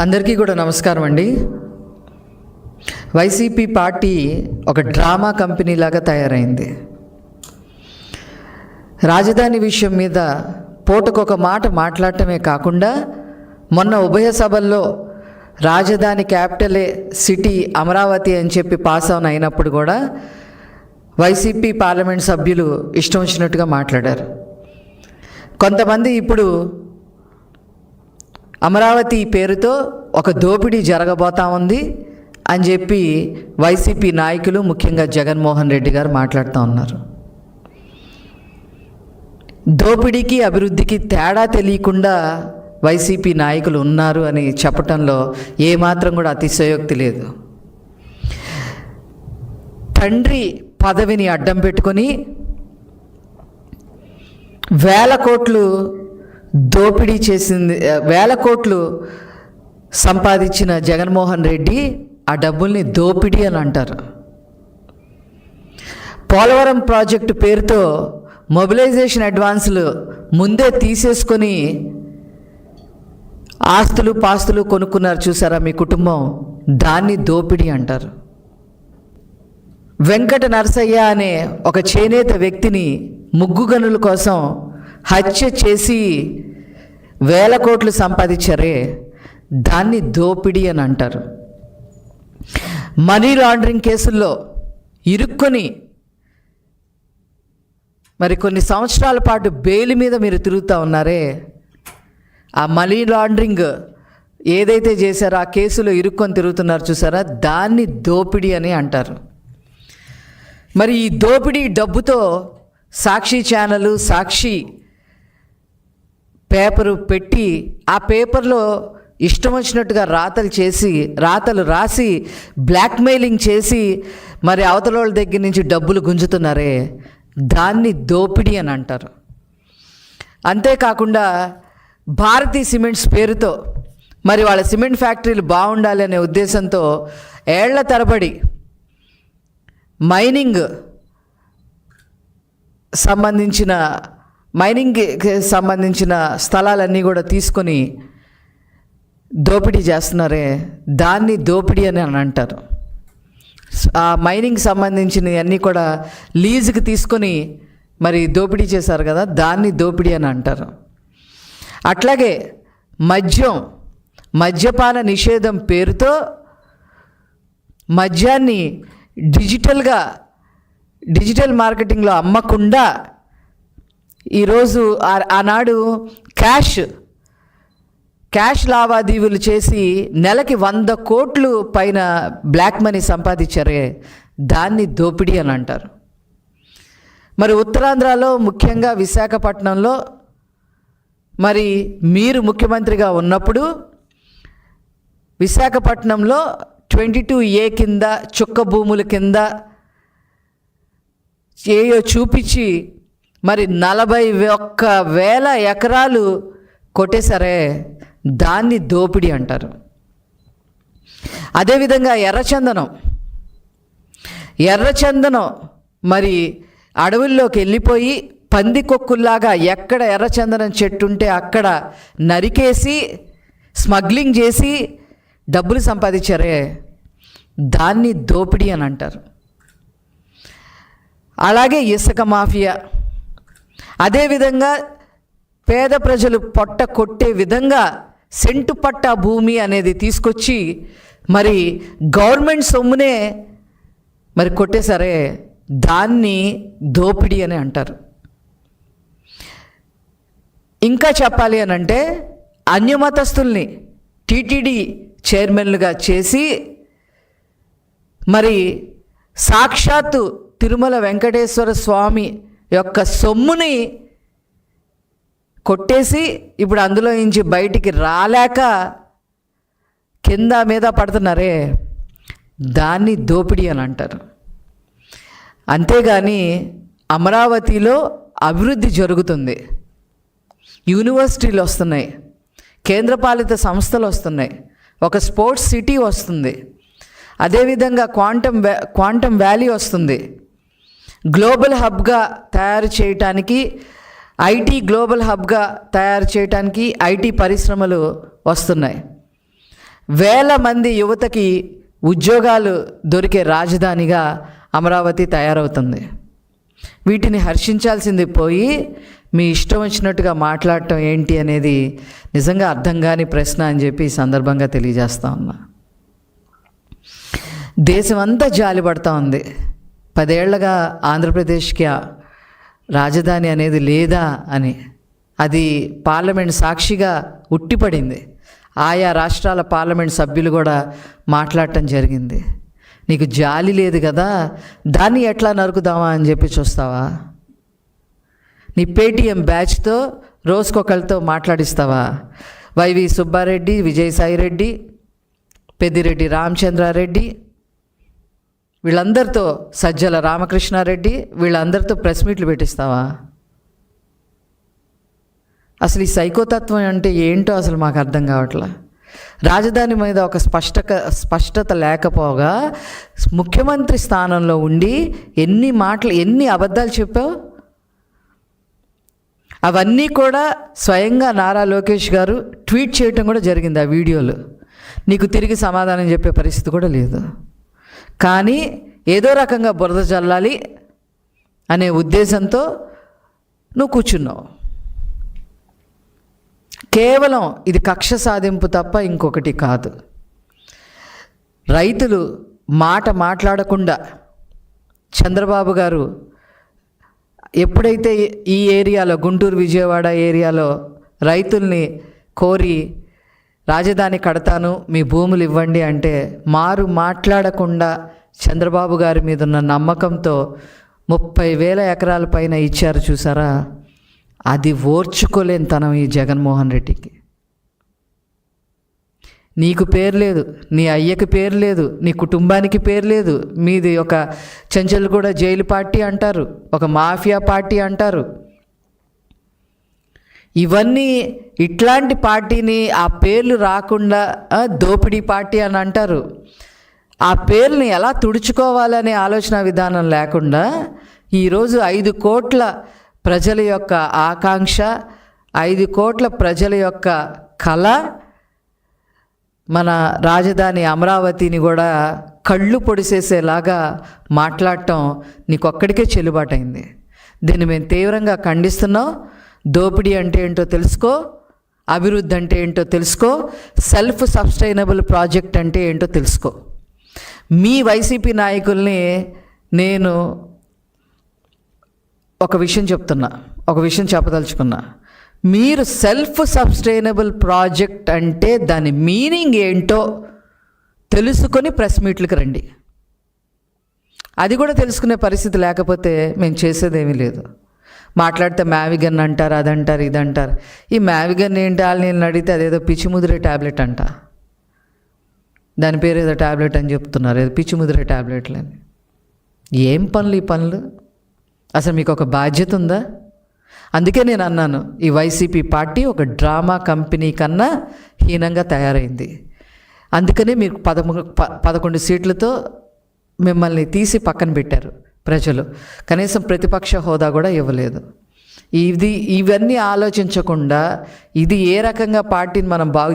అందరికీ కూడా నమస్కారం అండి. వైసీపీ పార్టీ ఒక డ్రామా కంపెనీ లాగా తయారైంది. రాజధాని విషయం మీద పూటకొక మాట మాట్లాడటమే కాకుండా మొన్న ఉభయ సభల్లో రాజధాని క్యాపిటలే సిటీ అమరావతి అని చెప్పి పాస్ ఆన్ అయినప్పుడు కూడా వైసీపీ పార్లమెంట్ సభ్యులు ఇష్టం వచ్చినట్టుగా మాట్లాడారు. కొంతమంది ఇప్పుడు అమరావతి పేరుతో ఒక దోపిడీ జరగబోతా ఉంది అని చెప్పి వైసీపీ నాయకులు, ముఖ్యంగా జగన్మోహన్ రెడ్డి గారు మాట్లాడుతూ ఉన్నారు. దోపిడీకి అభివృద్ధికి తేడా తెలియకుండా వైసీపీ నాయకులు ఉన్నారు అని చెప్పటంలో ఏమాత్రం కూడా అతిశయోక్తి లేదు. తండ్రి పదవిని అడ్డం పెట్టుకొని వేల కోట్లు దోపిడీ చేసింది, వేల కోట్లు సంపాదించిన జగన్మోహన్ రెడ్డి ఆ డబ్బుల్ని దోపిడీ అని అంటారు. పోలవరం ప్రాజెక్టు పేరుతో మొబిలైజేషన్ అడ్వాన్సులు ముందే తీసేసుకొని ఆస్తులు పాస్తులు కొనుక్కున్నారు చూసారా మీ కుటుంబం, దాన్ని దోపిడీ అంటారు. వెంకట నరసయ్య అనే ఒక చేనేత వ్యక్తిని ముగ్గు గనుల కోసం హత్య చేసి వేల కోట్లు సంపాదించారే, దాన్ని దోపిడీ అని అంటారు. మనీ లాండరింగ్ కేసుల్లో ఇరుక్కొని మరి కొన్ని సంవత్సరాల పాటు బెయిల్ మీద మీరు తిరుగుతూ ఉన్నారే, ఆ మనీ లాండరింగ్ ఏదైతే చేశారో ఆ కేసులో ఇరుక్కొని తిరుగుతున్నారు చూసారా, దాన్ని దోపిడీ అని అంటారు. మరి ఈ దోపిడీ డబ్బుతో సాక్షి ఛానల్, సాక్షి పేపరు పెట్టి ఆ పేపర్లో ఇష్టం వచ్చినట్టుగా రాతలు రాసి బ్లాక్మెయిలింగ్ చేసి మరి అవతల వాళ్ళ దగ్గర నుంచి డబ్బులు గుంజుతున్నారే, దాన్ని దోపిడీ అని అంటారు. అంతేకాకుండా భారతీ సిమెంట్స్ పేరుతో మరి వాళ్ళ సిమెంట్ ఫ్యాక్టరీలు బాగుండాలి అనే ఉద్దేశంతో ఏళ్ల తరబడి మైనింగ్కి సంబంధించిన స్థలాలన్నీ కూడా తీసుకొని దోపిడీ చేస్తున్నారే, దాన్ని దోపిడీ అని అంటారు. ఆ మైనింగ్ సంబంధించినవి అన్నీ కూడా లీజుకి తీసుకొని మరి దోపిడీ చేశారు కదా, దాన్ని దోపిడీ అని అంటారు. అట్లాగే మద్యపాన నిషేధం పేరుతో మద్యాన్ని డిజిటల్ మార్కెటింగ్లో అమ్మకుండా ఈరోజు ఆనాడు క్యాష్ లావాదేవీలు చేసి నెలకి 100 కోట్లు పైన బ్లాక్ మనీ సంపాదించారే, దాన్ని దోపిడీ అని అంటారు. మరి ఉత్తరాంధ్రలో ముఖ్యంగా విశాఖపట్నంలో మరి మీరు ముఖ్యమంత్రిగా ఉన్నప్పుడు విశాఖపట్నంలో 22A కింద చుక్క భూముల కింద ఏయో చూపించి మరి 41,000 ఎకరాలు కొట్టేశారే, దాన్ని దోపిడీ అంటారు. అదేవిధంగా ఎర్రచందనం మరి అడవుల్లోకి వెళ్ళిపోయి పందికొక్కుల్లాగా ఎక్కడ ఎర్రచందనం చెట్టు ఉంటే అక్కడ నరికేసి స్మగ్లింగ్ చేసి డబ్బులు సంపాదించారే, దాన్ని దోపిడీ అని అంటారు. అలాగే ఇసుక మాఫియా, అదేవిధంగా పేద ప్రజలు పొట్ట కొట్టే విధంగా సెంటు పట్టా భూమి అనేది తీసుకొచ్చి మరి గవర్నమెంట్ సొమ్మునే మరి కొట్టేశారే, దాన్ని దోపిడీ అని అంటారు. ఇంకా చెప్పాలి అని అంటే అన్యమతస్తుల్ని టీటీడీ చైర్మన్లుగా చేసి మరి సాక్షాత్తు తిరుమల వెంకటేశ్వర స్వామి యొక్క సొమ్ముని కొట్టేసి ఇప్పుడు అందులో నుంచి బయటికి రాలేక కింద మీద పడుతున్నారే, దాన్ని దోపిడీ అని అంటారు. అంతేగాని అమరావతిలో అభివృద్ధి జరుగుతుంది, యూనివర్సిటీలు వస్తున్నాయి, కేంద్రపాలిత సంస్థలు వస్తున్నాయి, ఒక స్పోర్ట్స్ సిటీ వస్తుంది, అదేవిధంగా క్వాంటమ్ వ్యాలీ వస్తుంది, గ్లోబల్ హబ్గా తయారు చేయటానికి ఐటీ గ్లోబల్ హబ్గా తయారు చేయడానికి ఐటీ పరిశ్రమలు వస్తున్నాయి. వేల మంది యువతకి ఉద్యోగాలు దొరికే రాజధానిగా అమరావతి తయారవుతుంది. వీటిని హర్షించాల్సింది పోయి మీ ఇష్టం వచ్చినట్టుగా మాట్లాడటం ఏంటి అనేది నిజంగా అర్థం కాని ప్రశ్న అని చెప్పి ఈ సందర్భంగా తెలియజేస్తా ఉన్నా. దేశం అంతా జాలిపడతా ఉంది. 10 ఏళ్లుగా ఆంధ్రప్రదేశ్కి రాజధాని అనేది లేదా అని. అది పార్లమెంట్ సాక్షిగా ఉట్టిపడింది. ఆయా రాష్ట్రాల పార్లమెంట్ సభ్యులు కూడా మాట్లాడటం జరిగింది. నీకు జాలి లేదు కదా, దాన్ని ఎట్లా నరుకుదామా అని చెప్పి చూస్తావా? నీ పేటీఎం బ్యాచ్తో రోజుకొకరితో మాట్లాడిస్తావా? వైవి సుబ్బారెడ్డి, విజయసాయిరెడ్డి, పెద్దిరెడ్డి రామచంద్రారెడ్డి, వీళ్ళందరితో, సజ్జల రామకృష్ణారెడ్డి, వీళ్ళందరితో ప్రెస్ మీట్లు పెట్టిస్తావా? అసలు ఈ సైకోతత్వం అంటే ఏంటో అసలు మాకు అర్థం కావట్లే. రాజధాని మీద ఒక స్పష్టత లేకపోగా ముఖ్యమంత్రి స్థానంలో ఉండి ఎన్ని అబద్ధాలు చెప్పావు. అవన్నీ కూడా స్వయంగా నారా లోకేష్ గారు ట్వీట్ చేయటం కూడా జరిగింది. ఆ వీడియోలు నీకు తిరిగి సమాధానం చెప్పే పరిస్థితి కూడా లేదు. కానీ ఏదో రకంగా బురద జల్లాలి అనే ఉద్దేశంతో నువ్వు కూర్చున్నావు. కేవలం ఇది కక్ష సాధింపు తప్ప ఇంకొకటి కాదు. రైతులు మాట్లాడకుండా చంద్రబాబు గారు ఎప్పుడైతే ఈ ఏరియాలో, గుంటూరు విజయవాడ ఏరియాలో రైతుల్ని కోరి రాజధాని కడతాను, మీ భూములు ఇవ్వండి అంటే మాట్లాడకుండా చంద్రబాబు గారి మీద ఉన్న నమ్మకంతో 30,000 ఎకరాల పైన ఇచ్చారు చూసారా. అది ఓర్చుకోలేని తనం ఈ జగన్మోహన్ రెడ్డికి. నీకు పేరు లేదు, నీ అయ్యకి పేరు లేదు, నీ కుటుంబానికి పేరు లేదు. మీది ఒక చెంచల్గూడ జైలు పార్టీ అంటారు, ఒక మాఫియా పార్టీ అంటారు. ఇవన్నీ ఇట్లాంటి పార్టీని ఆ పేర్లు రాకుండా దోపిడీ పార్టీ అని అంటారు. ఆ పేర్లని ఎలా తుడుచుకోవాలనే ఆలోచన విధానం లేకుండా ఈరోజు 5 కోట్ల ప్రజల యొక్క ఆకాంక్ష, 5 కోట్ల ప్రజల యొక్క కళ, మన రాజధాని అమరావతిని కూడా కళ్ళు పొడిసేసేలాగా మాట్లాడటం నీకొక్కడికే చెల్లుబాటైంది. దీన్ని మేము తీవ్రంగా ఖండిస్తున్నాం. దోపిడీ అంటే ఏంటో తెలుసుకో, అభివృద్ధి అంటే ఏంటో తెలుసుకో, సెల్ఫ్ సస్టైనబుల్ ప్రాజెక్ట్ అంటే ఏంటో తెలుసుకో. మీ వైసీపీ నాయకుల్ని నేను ఒక విషయం చెప్పదలుచుకున్నా. మీరు సెల్ఫ్ సస్టైనబుల్ ప్రాజెక్ట్ అంటే దాని మీనింగ్ ఏంటో తెలుసుకొని ప్రెస్ మీట్లకు రండి. అది కూడా తెలుసుకునే పరిస్థితి లేకపోతే మేము చేసేదేమీ లేదు. మాట్లాడితే మ్యావిగన్ అంటారు, అదంటారు, ఇదంటారు. ఈ మ్యావిగన్ ఏంటి? నేను అడిగితే అదేదో పిచ్చిముదిరే ట్యాబ్లెట్ అంట. దాని పేరు ఏదో ట్యాబ్లెట్ అని చెప్తున్నారు, ఏదో పిచ్చిముదిరే ట్యాబ్లెట్లని. ఏం పనులు ఈ పనులు? అసలు మీకు ఒక బాధ్యత ఉందా? అందుకే నేను అన్నాను, ఈ వైసీపీ పార్టీ ఒక డ్రామా కంపెనీ కన్నా హీనంగా తయారైంది. అందుకనే మీరు 11 సీట్లతో మిమ్మల్ని తీసి పక్కన పెట్టారు ప్రజలు. కనీసం ప్రతిపక్ష హోదా కూడా ఇవ్వలేదు. ఇవన్నీ ఆలోచించకుండా ఇది ఏ రకంగా పార్టీని మనం బాగు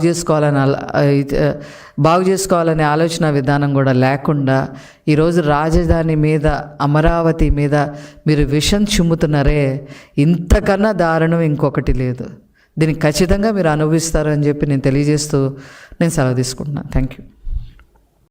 చేసుకోవాలనే ఆలోచన విధానం కూడా లేకుండా ఈరోజు రాజధాని మీద, అమరావతి మీద మీరు విషం చిమ్ముతున్నారే, ఇంతకన్నా దారుణం ఇంకొకటి లేదు. దీనికి ఖచ్చితంగా మీరు అనుభవిస్తారని చెప్పి నేను తెలియజేస్తూ నేను సెలవు తీసుకుంటున్నాను. Thank you.